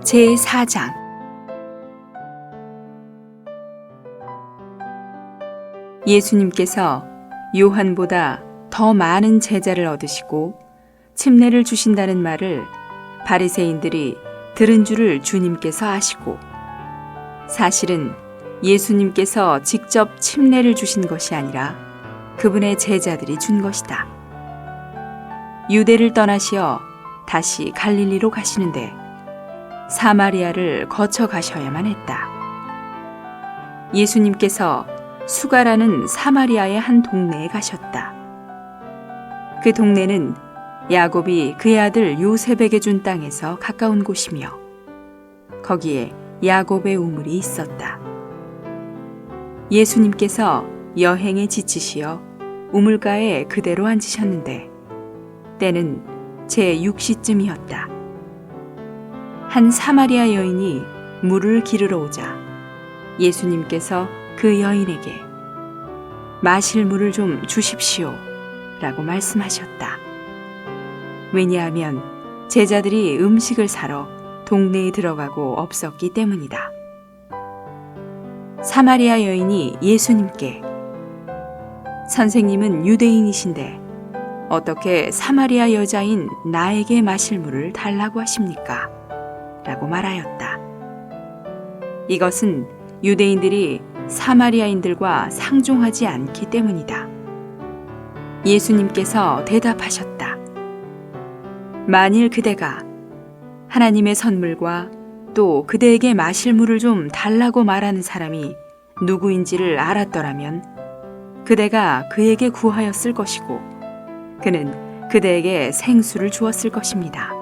제4장. 예수님께서 요한보다 더 많은 제자를 얻으시고 침례를 주신다는 말을 바리새인들이 들은 줄을 주님께서 아시고, 사실은 예수님께서 직접 침례를 주신 것이 아니라 그분의 제자들이 준 것이다. 유대를 떠나시어 다시 갈릴리로 가시는데 사마리아를 거쳐 가셔야만 했다. 예수님께서 수가라는 사마리아의 한 동네에 가셨다. 그 동네는 야곱이 그의 아들 요셉에게 준 땅에서 가까운 곳이며 거기에 야곱의 우물이 있었다. 예수님께서 여행에 지치시어 우물가에 그대로 앉으셨는데 때는 제6시쯤이었다. 한 사마리아 여인이 물을 기르러 오자 예수님께서 그 여인에게 마실 물을 좀 주십시오 라고 말씀하셨다. 왜냐하면 제자들이 음식을 사러 동네에 들어가고 없었기 때문이다. 사마리아 여인이 예수님께 선생님은 유대인이신데 어떻게 사마리아 여자인 나에게 마실 물을 달라고 하십니까? 라고 말하였다. 이것은 유대인들이 사마리아인들과 상종하지 않기 때문이다. 예수님께서 대답하셨다. 만일 그대가 하나님의 선물과 또 그대에게 마실 물을 좀 달라고 말하는 사람이 누구인지를 알았더라면 그대가 그에게 구하였을 것이고 그는 그대에게 생수를 주었을 것입니다.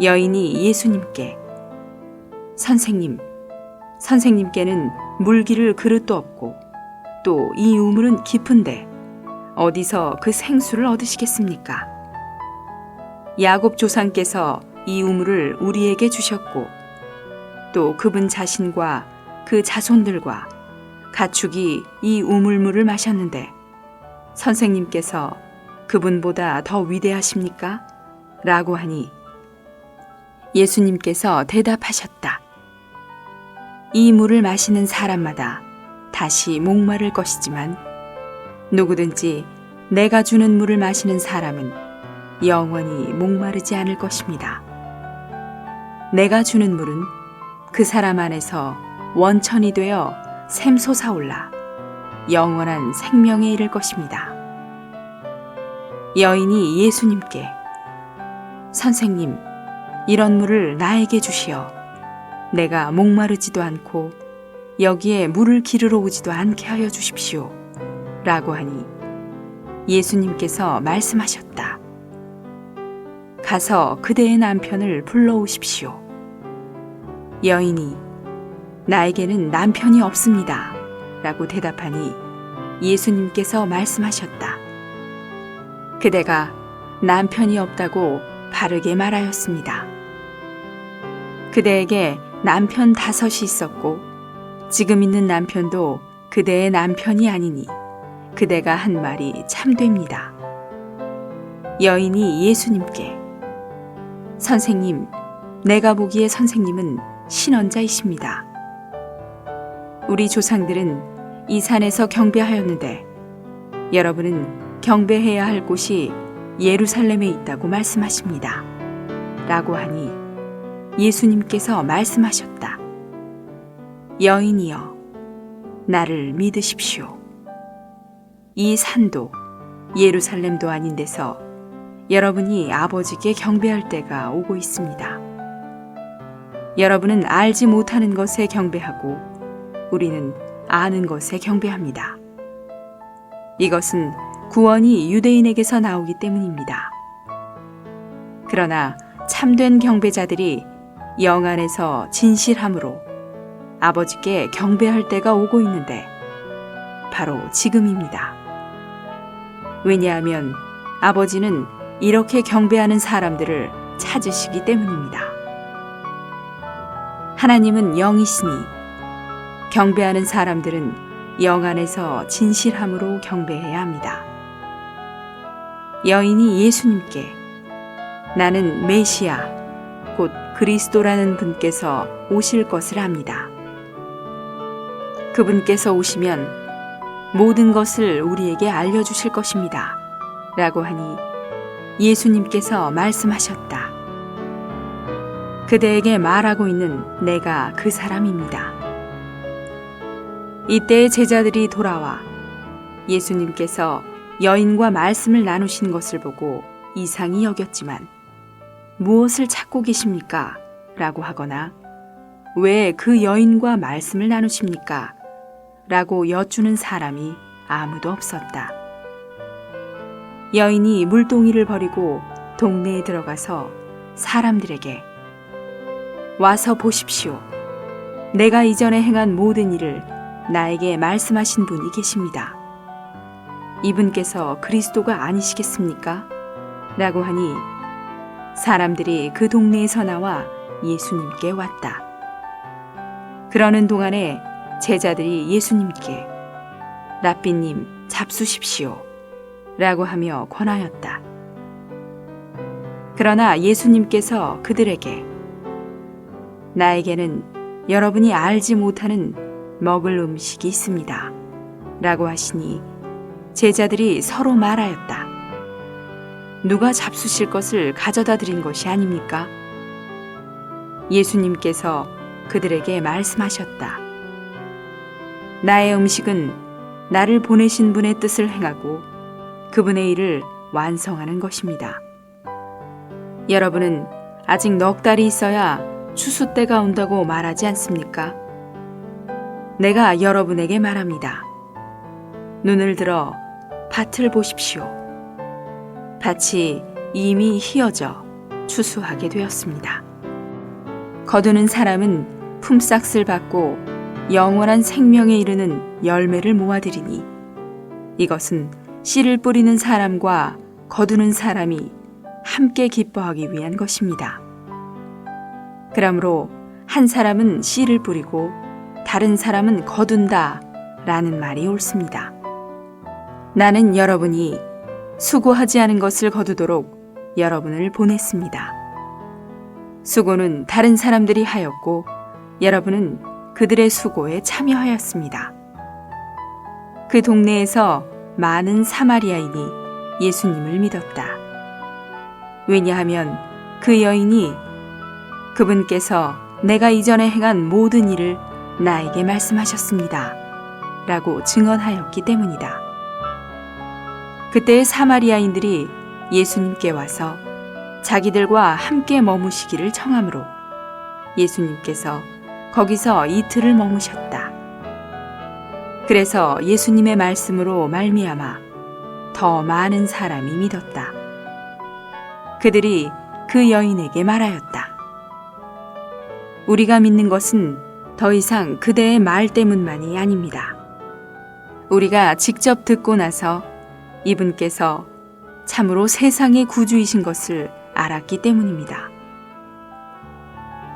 여인이 예수님께 선생님께는 물기를 그릇도 없고 또 이 우물은 깊은데 어디서 그 생수를 얻으시겠습니까? 야곱 조상께서 이 우물을 우리에게 주셨고 또 그분 자신과 그 자손들과 가축이 이 우물물을 마셨는데 선생님께서 그분보다 더 위대하십니까? 라고 하니 예수님께서 대답하셨다. 이 물을 마시는 사람마다 다시 목마를 것이지만 누구든지 내가 주는 물을 마시는 사람은 영원히 목마르지 않을 것입니다. 내가 주는 물은 그 사람 안에서 원천이 되어 샘솟아올라 영원한 생명에 이를 것입니다. 여인이 예수님께 선생님, 이런 물을 나에게 주시어 내가 목마르지도 않고 여기에 물을 기르러 오지도 않게 하여 주십시오 라고 하니 예수님께서 말씀하셨다. 가서 그대의 남편을 불러오십시오. 여인이 나에게는 남편이 없습니다 라고 대답하니 예수님께서 말씀하셨다. 그대가 남편이 없다고 바르게 말하였습니다. 그대에게 남편 5이 있었고 지금 있는 남편도 그대의 남편이 아니니 그대가 한 말이 참됩니다. 여인이 예수님께 선생님, 내가 보기에 선생님은 신언자이십니다. 우리 조상들은 이 산에서 경배하였는데 여러분은 경배해야 할 곳이 예루살렘에 있다고 말씀하십니다. 라고 하니 예수님께서 말씀하셨다. 여인이여, 나를 믿으십시오. 이 산도 예루살렘도 아닌 데서 여러분이 아버지께 경배할 때가 오고 있습니다. 여러분은 알지 못하는 것에 경배하고 우리는 아는 것에 경배합니다. 이것은 구원이 유대인에게서 나오기 때문입니다. 그러나 참된 경배자들이 영 안에서 진실함으로 아버지께 경배할 때가 오고 있는데 바로 지금입니다. 왜냐하면 아버지는 이렇게 경배하는 사람들을 찾으시기 때문입니다. 하나님은 영이시니 경배하는 사람들은 영 안에서 진실함으로 경배해야 합니다. 여인이 예수님께 나는 메시아 곧 그리스도라는 분께서 오실 것을 압니다. 그분께서 오시면 모든 것을 우리에게 알려주실 것입니다. 라고 하니 예수님께서 말씀하셨다. 그대에게 말하고 있는 내가 그 사람입니다. 이때의 제자들이 돌아와 예수님께서 여인과 말씀을 나누신 것을 보고 이상히 여겼지만 무엇을 찾고 계십니까? 라고 하거나 왜 그 여인과 말씀을 나누십니까? 라고 여쭈는 사람이 아무도 없었다. 여인이 물동이를 버리고 동네에 들어가서 사람들에게 와서 보십시오. 내가 이전에 행한 모든 일을 나에게 말씀하신 분이 계십니다. 이분께서 그리스도가 아니시겠습니까? 라고 하니 사람들이 그 동네에서 나와 예수님께 왔다. 그러는 동안에 제자들이 예수님께 랍비님 잡수십시오 라고 하며 권하였다. 그러나 예수님께서 그들에게 나에게는 여러분이 알지 못하는 먹을 음식이 있습니다 라고 하시니 제자들이 서로 말하였다. 누가 잡수실 것을 가져다 드린 것이 아닙니까? 예수님께서 그들에게 말씀하셨다. 나의 음식은 나를 보내신 분의 뜻을 행하고 그분의 일을 완성하는 것입니다. 여러분은 아직 넉 달이 있어야 추수 때가 온다고 말하지 않습니까? 내가 여러분에게 말합니다. 눈을 들어 밭을 보십시오. 밭이 이미 휘어져 추수하게 되었습니다. 거두는 사람은 품삯을 받고 영원한 생명에 이르는 열매를 모아들이니 이것은 씨를 뿌리는 사람과 거두는 사람이 함께 기뻐하기 위한 것입니다. 그러므로 한 사람은 씨를 뿌리고 다른 사람은 거둔다 라는 말이 옳습니다. 나는 여러분이 수고하지 않은 것을 거두도록 여러분을 보냈습니다. 수고는 다른 사람들이 하였고 여러분은 그들의 수고에 참여하였습니다. 그 동네에서 많은 사마리아인이 예수님을 믿었다. 왜냐하면 그 여인이 그분께서 내가 이전에 행한 모든 일을 나에게 말씀하셨습니다. 라고 증언하였기 때문이다. 그때의 사마리아인들이 예수님께 와서 자기들과 함께 머무시기를 청하므로 예수님께서 거기서 이틀을 머무셨다. 그래서 예수님의 말씀으로 말미암아 더 많은 사람이 믿었다. 그들이 그 여인에게 말하였다. 우리가 믿는 것은 더 이상 그대의 말 때문만이 아닙니다. 우리가 직접 듣고 나서 이분께서 참으로 세상의 구주이신 것을 알았기 때문입니다.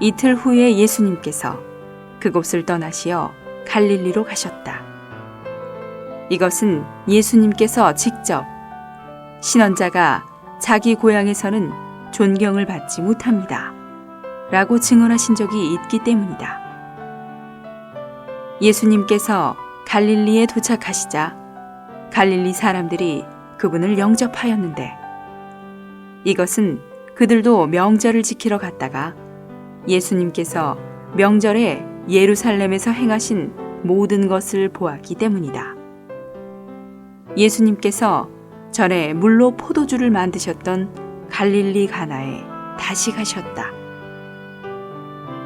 이틀 후에 예수님께서 그곳을 떠나시어 갈릴리로 가셨다. 이것은 예수님께서 직접 신원자가 자기 고향에서는 존경을 받지 못합니다. 라고 증언하신 적이 있기 때문이다. 예수님께서 갈릴리에 도착하시자 갈릴리 사람들이 그분을 영접하였는데 이것은 그들도 명절을 지키러 갔다가 예수님께서 명절에 예루살렘에서 행하신 모든 것을 보았기 때문이다. 예수님께서 전에 물로 포도주를 만드셨던 갈릴리 가나에 다시 가셨다.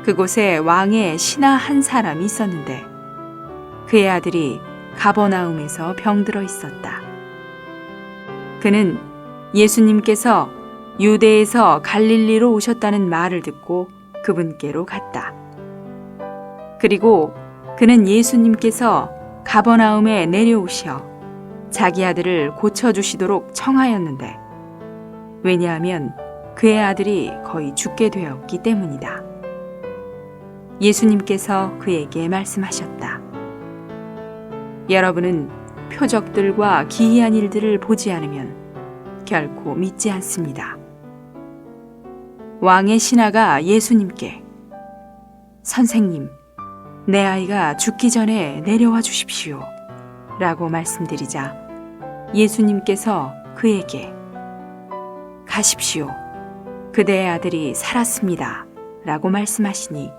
그곳에 왕의 신하 한 사람이 있었는데 그의 아들이 가버나움에서 병들어 있었다. 그는 예수님께서 유대에서 갈릴리로 오셨다는 말을 듣고 그분께로 갔다. 그리고 그는 예수님께서 가버나움에 내려오시어 자기 아들을 고쳐주시도록 청하였는데 왜냐하면 그의 아들이 거의 죽게 되었기 때문이다. 예수님께서 그에게 말씀하셨다. 여러분은 표적들과 기이한 일들을 보지 않으면 결코 믿지 않습니다. 왕의 신하가 예수님께 선생님, 내 아이가 죽기 전에 내려와 주십시오 라고 말씀드리자 예수님께서 그에게 가십시오. 그대의 아들이 살았습니다 라고 말씀하시니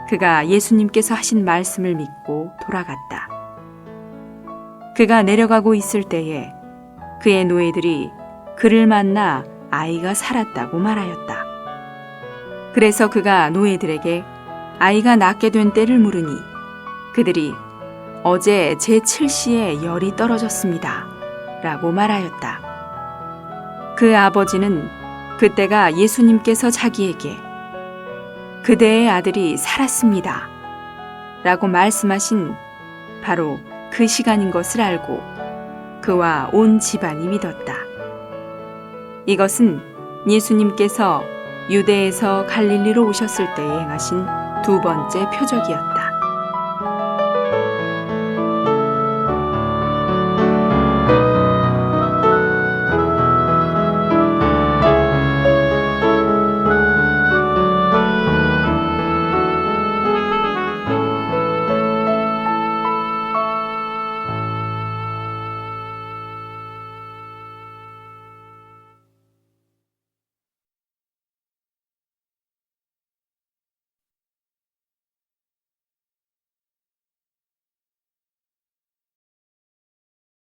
그가 예수님께서 하신 말씀을 믿고 돌아갔다. 그가 내려가고 있을 때에 그의 노예들이 그를 만나 아이가 살았다고 말하였다. 그래서 그가 노예들에게 아이가 낫게 된 때를 물으니 그들이 어제 제7시에 열이 떨어졌습니다 라고 말하였다. 그 아버지는 그때가 예수님께서 자기에게 그대의 아들이 살았습니다 라고 말씀하신 바로 그 시간인 것을 알고 그와 온 집안이 믿었다. 이것은 예수님께서 유대에서 갈릴리로 오셨을 때 행하신 두 번째 표적이었다.